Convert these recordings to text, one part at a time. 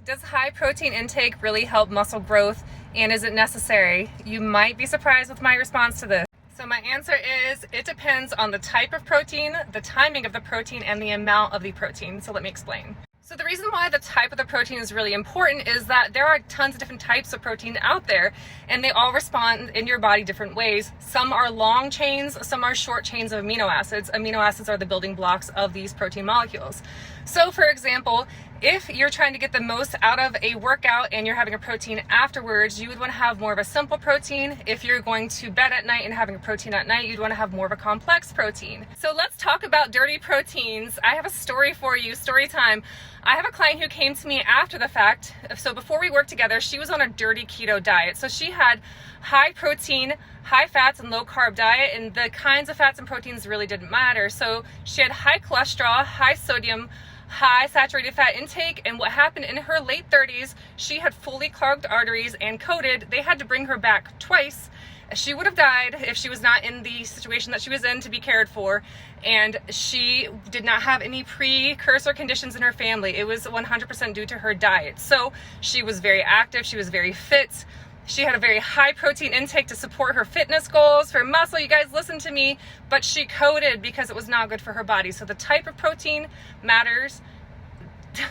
Does high protein intake really help muscle growth, and is it necessary? You might be surprised with my response to this. So my answer is, it depends on the type of protein, the timing of the protein, and the amount of the protein. So let me explain. So the reason why the type of the protein is really important is that there are tons of different types of protein out there, and they all respond in your body different ways. Some are long chains, some are short chains of amino acids. Amino acids are the building blocks of these protein molecules. So for example, if you're trying to get the most out of a workout and you're having a protein afterwards, you would want to have more of a simple protein. If you're going to bed at night and having a protein at night, you'd want to have more of a complex protein. So let's talk about dirty proteins. I have a story for you, story time. I have a client who came to me after the fact. So before we worked together, she was on a dirty keto diet. So she had high protein, high fats, and low carb diet, and the kinds of fats and proteins really didn't matter. So she had high cholesterol, high sodium, high saturated fat intake, and what happened in her late 30s, she had fully clogged arteries and coated. They had to bring her back twice. She would have died if she was not in the situation that she was in to be cared for, and she did not have any precursor conditions in her family. It was 100% due to her diet. So she was very active, she was very fit. She had a very high protein intake to support her fitness goals, her muscle. You guys listen to me, but she coded because it was not good for her body. So the type of protein matters.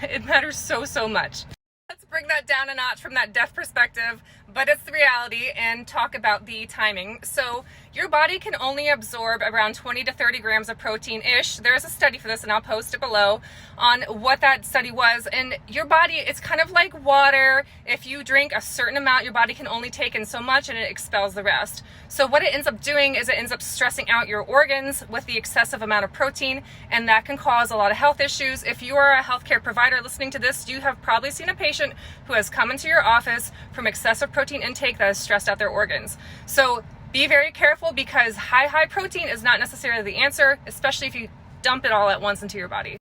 It matters so, so much. Let's bring that down a notch from that deaf perspective, but it's the reality, and talk about the timing. So your body can only absorb around 20 to 30 grams of protein-ish. There's a study for this, and I'll post it below on what that study was. And your body, it's kind of like water. If you drink a certain amount, your body can only take in so much and it expels the rest. So what it ends up doing is it ends up stressing out your organs with the excessive amount of protein, and that can cause a lot of health issues. If you are a healthcare provider listening to this, you have probably seen a patient who has come into your office from excessive protein intake that has stressed out their organs. So be very careful, because high protein is not necessarily the answer, especially if you dump it all at once into your body.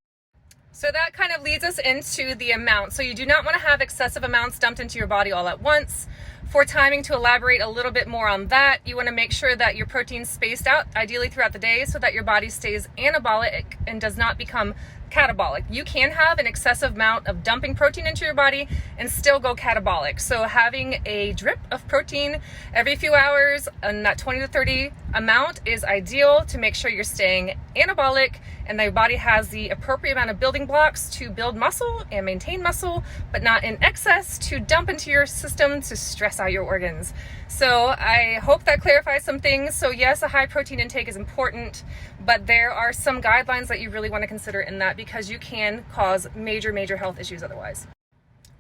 So that kind of leads us into the amount. So you do not want to have excessive amounts dumped into your body all at once. For timing, to elaborate a little bit more on that, you want to make sure that your protein's spaced out, ideally throughout the day, so that your body stays anabolic and does not become catabolic. You can have an excessive amount of dumping protein into your body and still go catabolic. So having a drip of protein every few hours, and that 20 to 30 amount, is ideal to make sure you're staying anabolic and that your body has the appropriate amount of building blocks to build muscle and maintain muscle, but not in excess to dump into your system to stress out your organs. So I hope that clarifies some things. So yes, a high protein intake is important, but there are some guidelines that you really want to consider in that, because you can cause major health issues otherwise.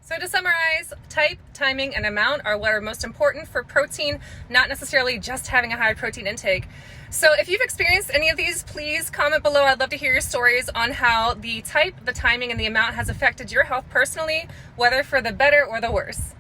So to summarize, type, timing, and amount are what are most important for protein, not necessarily just having a high protein intake. So if you've experienced any of these, please comment below. I'd love to hear your stories on how the type, the timing, and the amount has affected your health personally, whether for the better or the worse.